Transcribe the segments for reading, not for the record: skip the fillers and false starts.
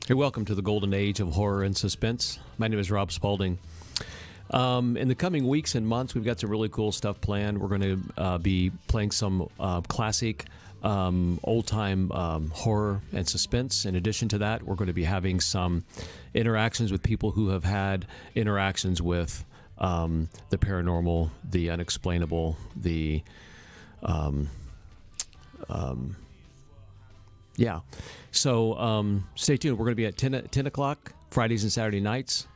Hey, welcome to the golden age of horror and suspense. My name is Rob Spaulding. In the coming weeks and months, we've got some really cool stuff planned. We're going to be playing some classic, old-time horror and suspense. In addition to that, we're going to be having some interactions with people who have had interactions with the paranormal, the unexplainable, the... yeah. So stay tuned. We're going to be at 10 o'clock Fridays and Saturday nights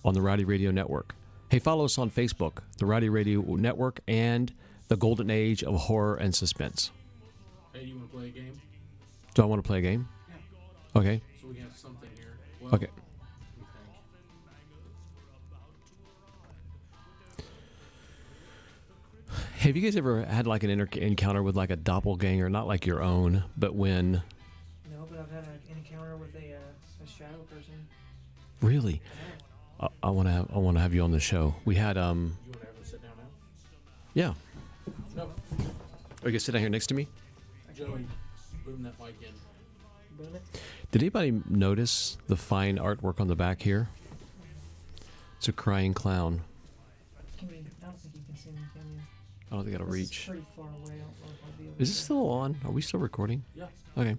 on the Rowdy Radio Network. Hey, follow us on Facebook, the Rowdy Radio Network, and the Golden Age of Horror and Suspense. Hey, do you want to play a game? Do I want to play a game? Yeah. Okay. So we have something here. Well, Okay. we think. Have you guys ever had like an encounter with like a doppelganger, not like your own, but when... No, but I've had an encounter with a shadow person. Really? Yeah. I want to have you on the show. We had You want to have us sit down now? yeah. No. Are you gonna sit down here next to me? Joey, boom that mic in. Boom it. Did anybody notice the fine artwork on the back here? It's a crying clown. Can we, I don't think you can see me, can you? I don't think it'll This reach. is pretty far away. I don't know if I'll be able Is to- it still on? Are we still recording? Yeah. Okay.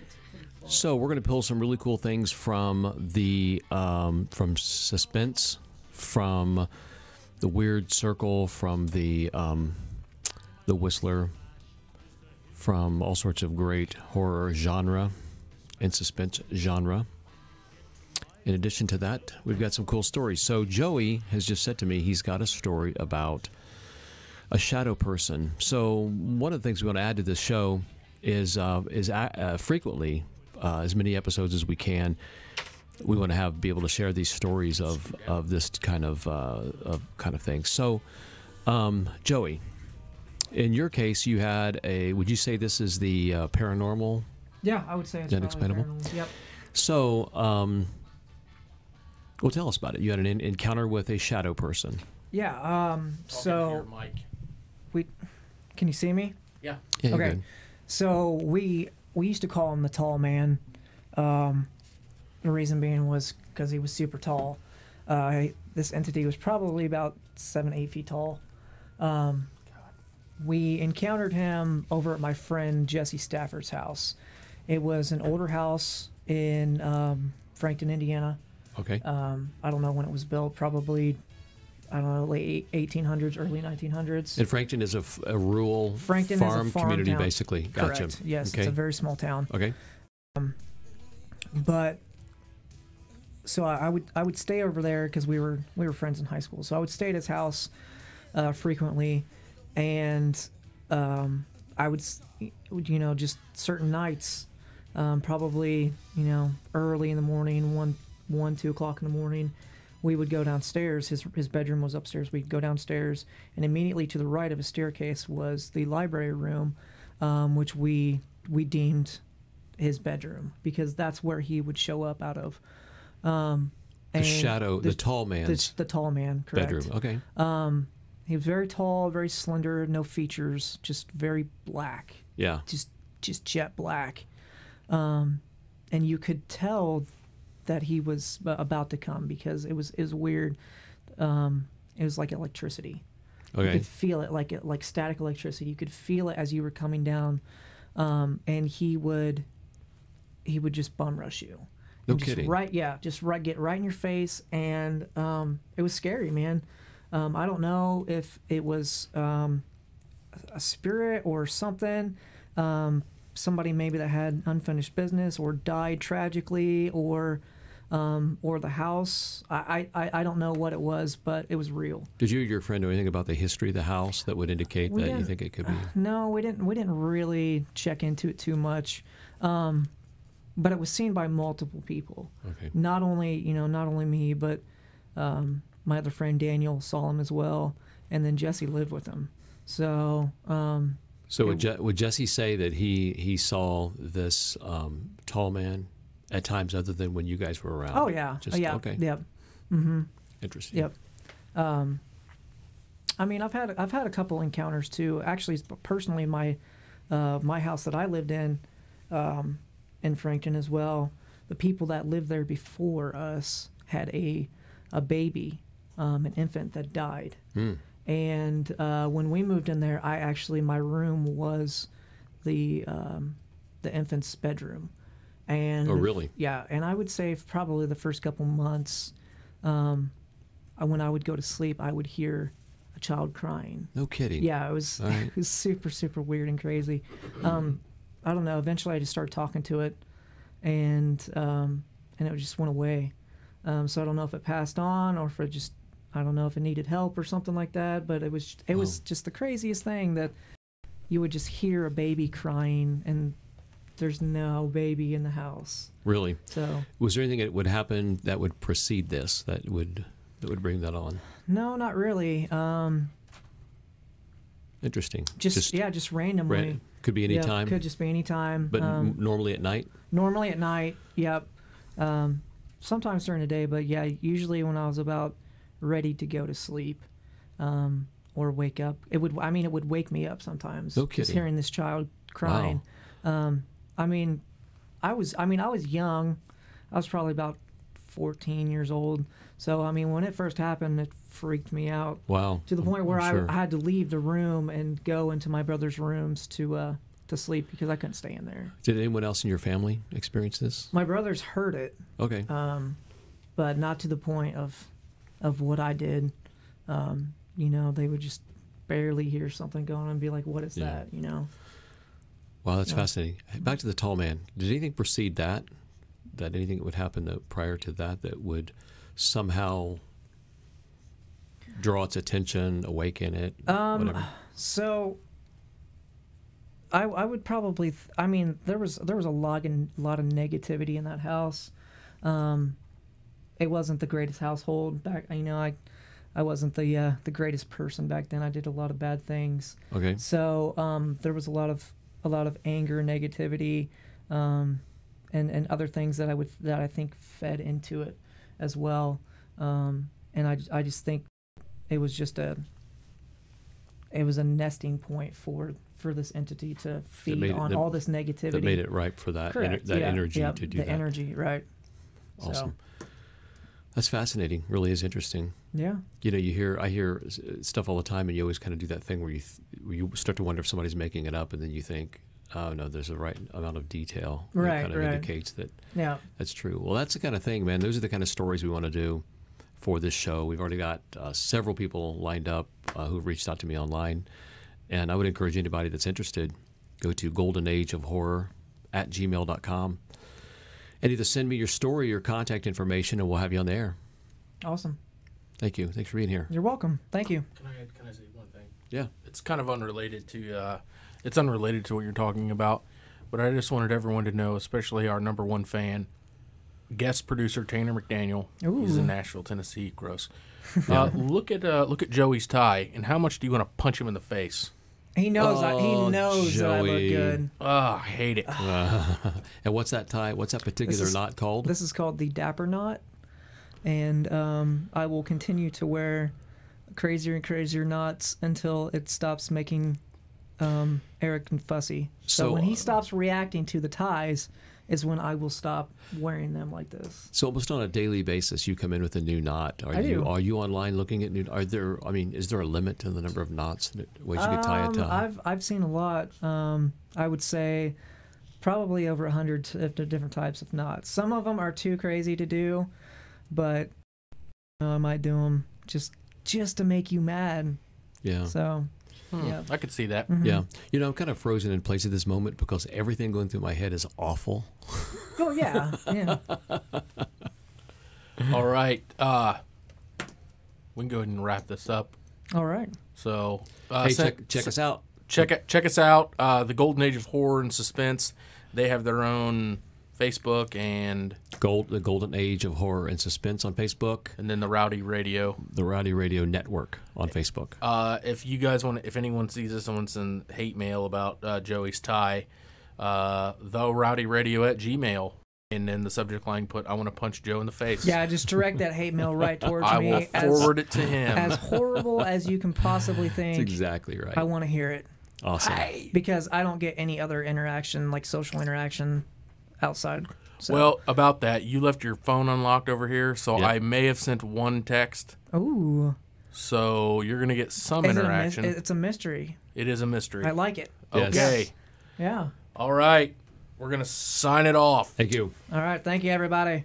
It's pretty far. So we're going to pull some really cool things from the from suspense, from the Weird Circle, from the Whistler, from all sorts of great horror genre and suspense genre. In addition to that, we've got some cool stories. So Joey has just said to me he's got a story about a shadow person. So one of the things we want to add to this show is frequently, as many episodes as we can, we want to be able to share these stories of this kind of thing. So, Joey, in your case, you had would you say this is the paranormal? Yeah, I would say it's Unexplainable? probably paranormal. Yep. So, well, tell us about it. You had an encounter with a shadow person. Yeah. Talking to So your mic. can you see me? Yeah. Yeah, you're Okay. good. So we used to call him the tall man. The reason being was because he was super tall. This entity was probably about 7-8 feet tall. We encountered him over at my friend Jesse Stafford's house. It was an older house in Frankton, Indiana. Okay. I don't know when it was built. Probably, I don't know, late 1800s, early 1900s. And Frankton is a rural Frankton farm, is a farm community, town. basically. Gotcha. Correct. Yes, Okay. it's a very small town. Okay. But so I would stay over there because we were friends in high school. So I would stay at his house frequently, and I would just certain nights, probably early in the morning, 2 o'clock in the morning, we would go downstairs. His bedroom was upstairs. We'd go downstairs, and immediately to the right of a staircase was the library room, which we deemed his bedroom because that's where he would show up out of. The tall man's the tall man, correct. bedroom. Okay. He was very tall, very slender, no features, just very black, Yeah. just jet black, and you could tell that he was about to come because it was weird. It was like electricity. You Okay. could feel it like static electricity. You could feel it as you were coming down, and he would just bum rush you. No And just kidding. Get right in your face, and it was scary, man. I don't know if it was a spirit or something. Somebody maybe that had unfinished business or died tragically, or the house. I don't know what it was, but it was real. Did you or your friend know anything about the history of the house that would indicate We that you didn't- think it could be? No, we didn't really check into it too much. But it was seen by multiple people. Okay. Not only me, but my other friend Daniel saw him as well, and then Jesse lived with him. So So would Jesse say that he saw this tall man at times other than when you guys were around? oh yeah, yeah, Okay. yep, mm-hmm. Interesting. Yep. I mean, I've had a couple encounters too. Actually, personally, my house that I lived in, in Frankton as well. The people that lived there before us had a baby, an infant that died. And when we moved in there, my room was the infant's bedroom. And Oh, really? Yeah, and I would say probably the first couple months, when I would go to sleep, I would hear a child crying. No kidding. Yeah, it was All right. it was super, super weird and crazy. I don't know. Eventually, I just started talking to it, and it just went away. So I don't know if it passed on or if it just, I don't know if it needed help or something like that. But it was just the craziest thing that you would just hear a baby crying and there's no baby in the house. Really? So Was there anything that would happen that would precede this that would bring that on? no, not really. Interesting. Just randomly. Could be any Yeah, time. could just be any time. But normally at night. Normally at night. Yep. Sometimes during the day, but yeah, usually when I was about ready to go to sleep, or wake up, it would wake me up sometimes. No Just kidding. hearing this child crying. I was young. I was probably about 14 years old. So when it first happened, it freaked me out. Wow. To the point where I'm sure. I had to leave the room and go into my brother's rooms to sleep because I couldn't stay in there. Did anyone else in your family experience this? My brothers heard it, Okay. but not to the point of what I did. They would just barely hear something going on and be like, "What is Yeah. that?" Wow, that's Yeah. fascinating. Back to the tall man. Did anything precede that? That anything that would happen prior to that would somehow draw its attention, awaken it, whatever? So I would probably there was a lot of negativity in that house. It wasn't the greatest household back. I wasn't the greatest person back then. I did a lot of bad things. Okay. So there was a lot of anger, negativity, and other things that I think fed into it as well. And I just think it was a nesting point for this entity to feed on all this negativity. That made it ripe for that Correct. energy Yep, to do the that. energy, right? Awesome. That's fascinating. Really is interesting. Yeah. I hear stuff all the time, and you always kind of do that thing where you start to wonder if somebody's making it up, and then you think, oh no, there's the right amount of detail that Right, kind of right. indicates that Yeah. that's true. Well, that's the kind of thing, man. Those are the kind of stories we want to do for this show. We've already got several people lined up who've reached out to me online, and I would encourage anybody that's interested, go to goldenageofhorror@gmail.com and either send me your story or contact information, and we'll have you on the air. Awesome. Thank you. Thanks for being here. You're welcome. Thank you. Can I say one thing? Yeah. It's kind of unrelated to what you're talking about, but I just wanted everyone to know, especially our number one fan, guest producer Tanner McDaniel. He's Ooh. in Nashville, Tennessee. Gross. Look at Joey's tie, and how much do you want to punch him in the face? He knows. Oh, He knows that I look Joey. good. I hate it. And what's that tie? What's that particular knot called? This is called the Dapper Knot, and I will continue to wear crazier and crazier knots until it stops making Eric and fussy. So when he stops reacting to the ties is when I will stop wearing them like this. So almost on a daily basis, you come in with a new knot. I do. Are you online looking at new? Is there a limit to the number of knots ways you could tie a tie? I've seen a lot. I would say probably over 100 different types of knots. Some of them are too crazy to do, but I might do them just to make you mad. Yeah. So, yeah. I could see that. Mhm. Yeah. I'm kind of frozen in place at this moment because everything going through my head is awful. Oh yeah, yeah. All right. We can go ahead and wrap this up. All right. So, Hey, check us out. Check us out. The Golden Age of Horror and Suspense. They have their own Facebook and The Golden Age of Horror and Suspense on Facebook. then the Rowdy Radio. The Rowdy Radio Network on Facebook. If you guys if anyone sees this, someone send hate mail about Joey's tie, therowdyradio@gmail, and then the subject line put, "I want to punch Joe in the face." Yeah, just direct that hate mail right towards I me. will forward it to him. As horrible as you can possibly think. That's exactly right. I want to hear it Awesome. because I don't get any other interaction, like social interaction, outside. So. Well, about that, you left your phone unlocked over here, so Yep. I may have sent one text. Ooh. So you're going to get some Is interaction. it's a mystery. It is a mystery. I like it. Yes. Okay. Yeah. All right. We're going to sign it off. Thank you. All right. Thank you, everybody.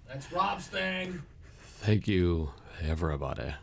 That's Rob's thing. Thank you, everybody.